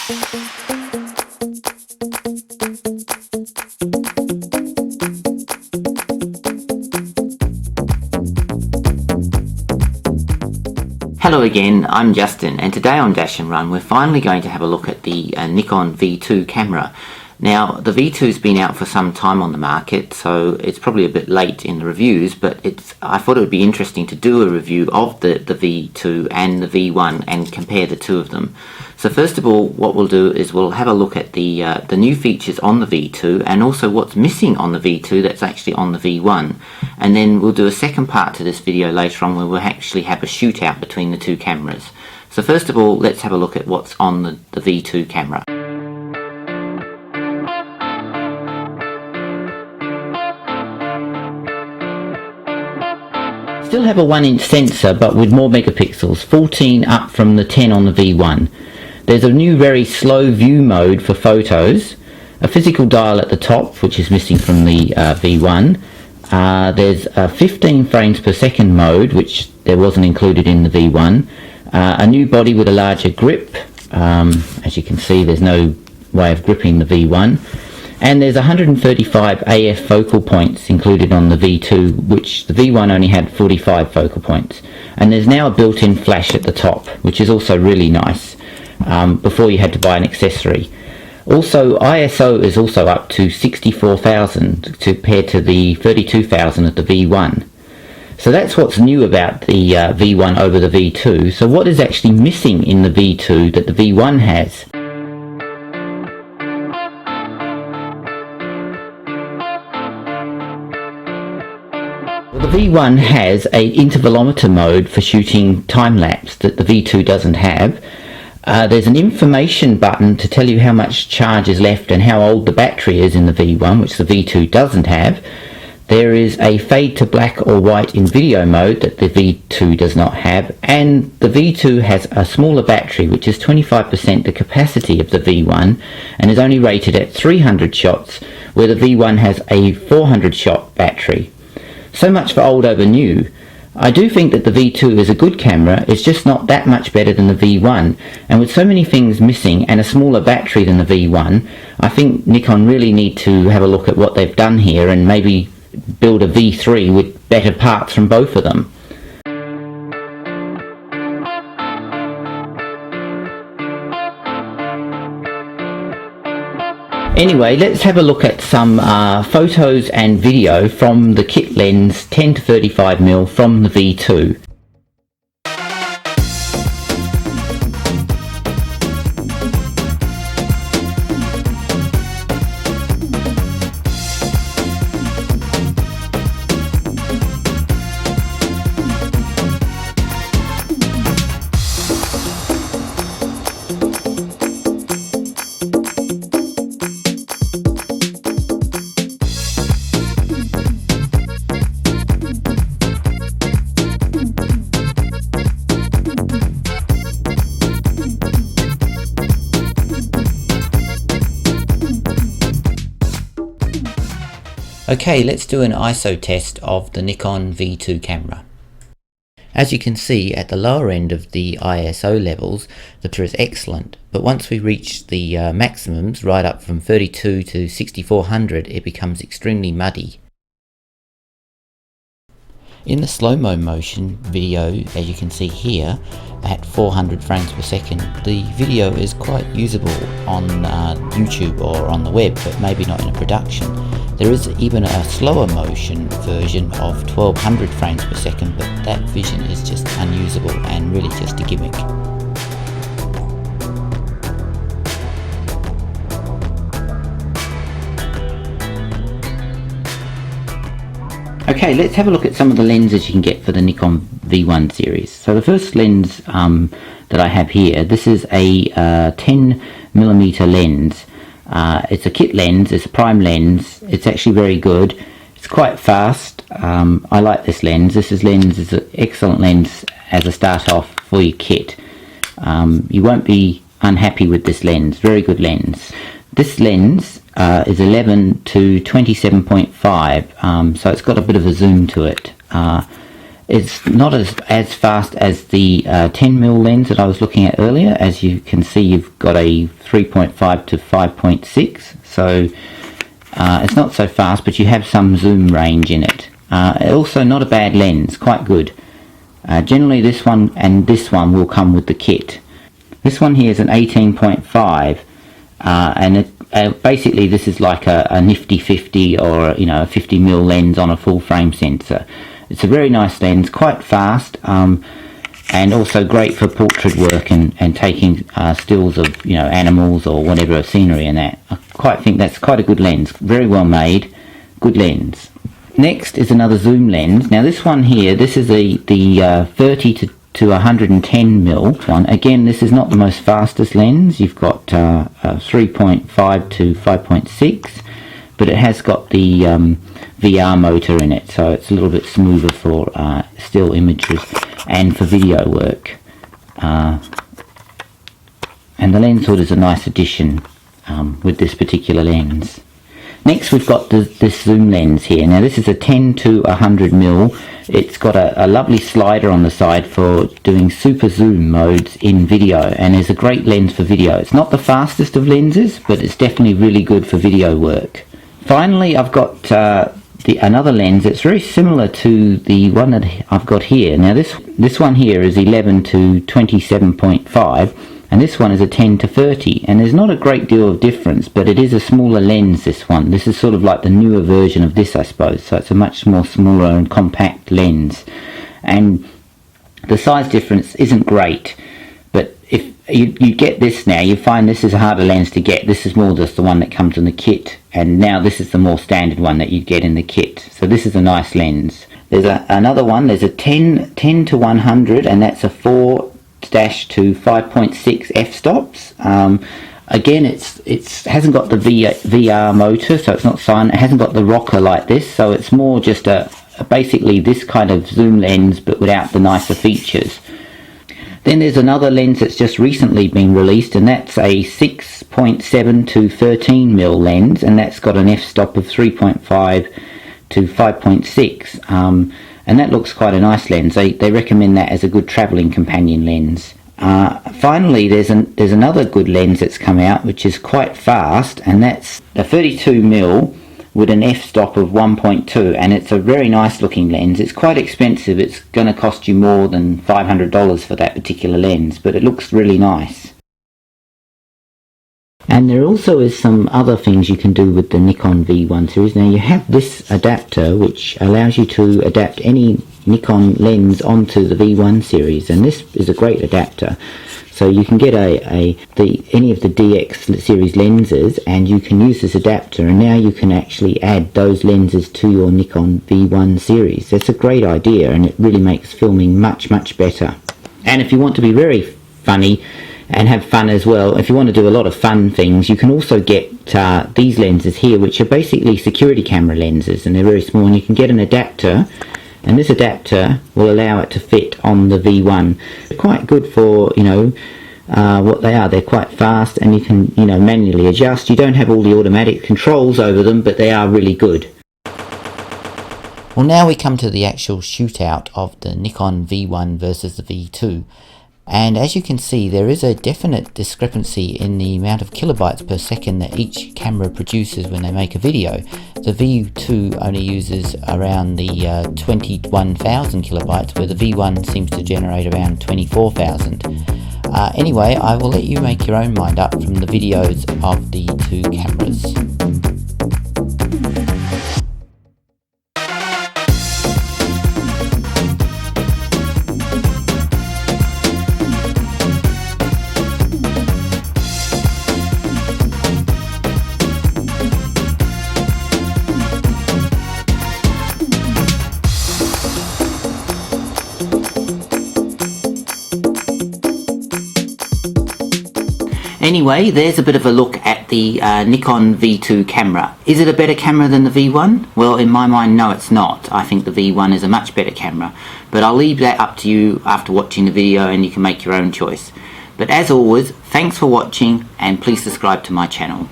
Hello again, I'm Justin, and today on Dash and Run we're finally going to have a look at the Nikon V2 camera. Now, the V2's been out for some time on the market, so it's probably a bit late in the reviews, but I thought it would be interesting to do a review of the V2 and the V1 and compare the two of them. So first of all, what we'll do is we'll have a look at the new features on the V2 and also what's missing on the V2 that's actually on the V1. And then we'll do a second part to this video later on where we'll actually have a shootout between the two cameras. So first of all, let's have a look at what's on the V2 camera. Still have a 1-inch sensor but with more megapixels, 14 up from the 10 on the V1. There's a new very slow view mode for photos, a physical dial at the top which is missing from the V1. There's a 15 frames per second mode which there wasn't included in the V1. A new body with a larger grip. As you can see, there's no way of gripping the V1. And there's 135 AF focal points included on the V2, which the V1 only had 45 focal points. And there's now a built-in flash at the top, which is also really nice. Before you had to buy an accessory. Also, ISO is also up to 64,000 compared to the 32,000 at the V1. So that's what's new about the V1 over the V2. So what is actually missing in the V2 that the V1 has? Well, the V1 has an intervalometer mode for shooting time-lapse that the V2 doesn't have. There's an information button to tell you how much charge is left and how old the battery is in the V1, which the V2 doesn't have. There is a fade to black or white in video mode that the V2 does not have, and the V2 has a smaller battery which is 25% the capacity of the V1 and is only rated at 300 shots, where the V1 has a 400 shot battery. So much for old over new. I do think that the V2 is a good camera, it's just not that much better than the V1, and with so many things missing and a smaller battery than the V1, I think Nikon really need to have a look at what they've done here and maybe build a V3 with better parts from both of them. Anyway, let's have a look at some photos and video from the kit lens 10 to 35mm from the V2. Okay, let's do an ISO test of the Nikon V2 camera. As you can see, at the lower end of the ISO levels, the picture is excellent, but once we reach the maximums, right up from 32 to 6400, it becomes extremely muddy. In the slow-mo motion video, as you can see here, at 400 frames per second, the video is quite usable on YouTube or on the web, but maybe not in a production. There is even a slower motion version of 1200 frames per second, but that vision is just unusable and really just a gimmick. Okay, let's have a look at some of the lenses you can get for the Nikon V1 series. So the first lens that I have here, this is a 10mm lens. It's a kit lens, it's a prime lens, it's actually very good, it's quite fast. I like this lens. This is an excellent lens as a start off for your kit. You won't be unhappy with this lens, very good lens. This lens is 11 to 27.5, so it's got a bit of a zoom to it. It's not as fast as the 10mm lens that I was looking at earlier. As you can see, you've got a 3.5 to 5.6, so it's not so fast, but you have some zoom range in it. Also not a bad lens, quite good. Generally this one and this one will come with the kit. This one here is an 18.5, and basically this is like a nifty 50 or a 50mm lens on a full frame sensor. It's a very nice lens, quite fast, and also great for portrait work and taking stills of animals or whatever, scenery and that. I quite think that's quite a good lens, very well made, good lens. Next is another zoom lens. Now this one here, this is the 30 to 110mm one. Again, this is not the most fastest lens. You've got 3.5 to 5.6, but it has got the VR motor in it, so it's a little bit smoother for still images and for video work. And the lens hood is a nice addition with this particular lens. Next we've got this zoom lens here. Now this is a 10 to 100mm. It's got a lovely slider on the side for doing super zoom modes in video, and is a great lens for video. It's not the fastest of lenses, but it's definitely really good for video work. Finally, I've got another lens that's very similar to the one that I've got here. Now this one here is 11 to 27.5, and this one is a 10 to 30, and there's not a great deal of difference, but it is a smaller lens, this one. This is sort of like the newer version of this, I suppose, so it's a much more smaller and compact lens, and the size difference isn't great. But if you get this now, you find this is a harder lens to get. This is more just the one that comes in the kit, and now this is the more standard one that you get in the kit. So this is a nice lens. There's another one, there's a 10 to 100, and that's a 4 to 5.6 f-stops. Again, it hasn't got the VR motor, so it's not silent. It hasn't got the rocker like this, so it's more just basically this kind of zoom lens, but without the nicer features. Then there's another lens that's just recently been released, and that's a 6.7 to 13mm lens, and that's got an f-stop of 3.5 to 5.6, and that looks quite a nice lens. They recommend that as a good travelling companion lens. Finally, there's another good lens that's come out, which is quite fast, and that's a 32mm with an f-stop of 1.2, and it's a very nice looking lens. It's quite expensive. It's going to cost you more than $500 for that particular lens, but it looks really nice. And there also is some other things you can do with the Nikon V1 series. Now you have this adapter which allows you to adapt any Nikon lens onto the V1 series, and this is a great adapter. So you can get any of the DX series lenses, and you can use this adapter, and now you can actually add those lenses to your Nikon V1 series. That's a great idea, and it really makes filming much better. And if you want to be very funny and have fun as well, if you want to do a lot of fun things, you can also get these lenses here, which are basically security camera lenses, and they're very small, and you can get an adapter, and this adapter will allow it to fit on the V1. They're quite good for what they are. They're quite fast, and you can manually adjust. You don't have all the automatic controls over them, but they are really good. Well, now we come to the actual shootout of the Nikon V1 versus the V2. And as you can see, there is a definite discrepancy in the amount of kilobytes per second that each camera produces when they make a video. The V2 only uses around the 21,000 kilobytes, where the V1 seems to generate around 24,000. Anyway, I will let you make your own mind up from the videos of the two cameras. Anyway, there's a bit of a look at the Nikon V2 camera. Is it a better camera than the V1? Well, in my mind, no, it's not. I think the V1 is a much better camera. But I'll leave that up to you after watching the video, and you can make your own choice. But as always, thanks for watching, and please subscribe to my channel.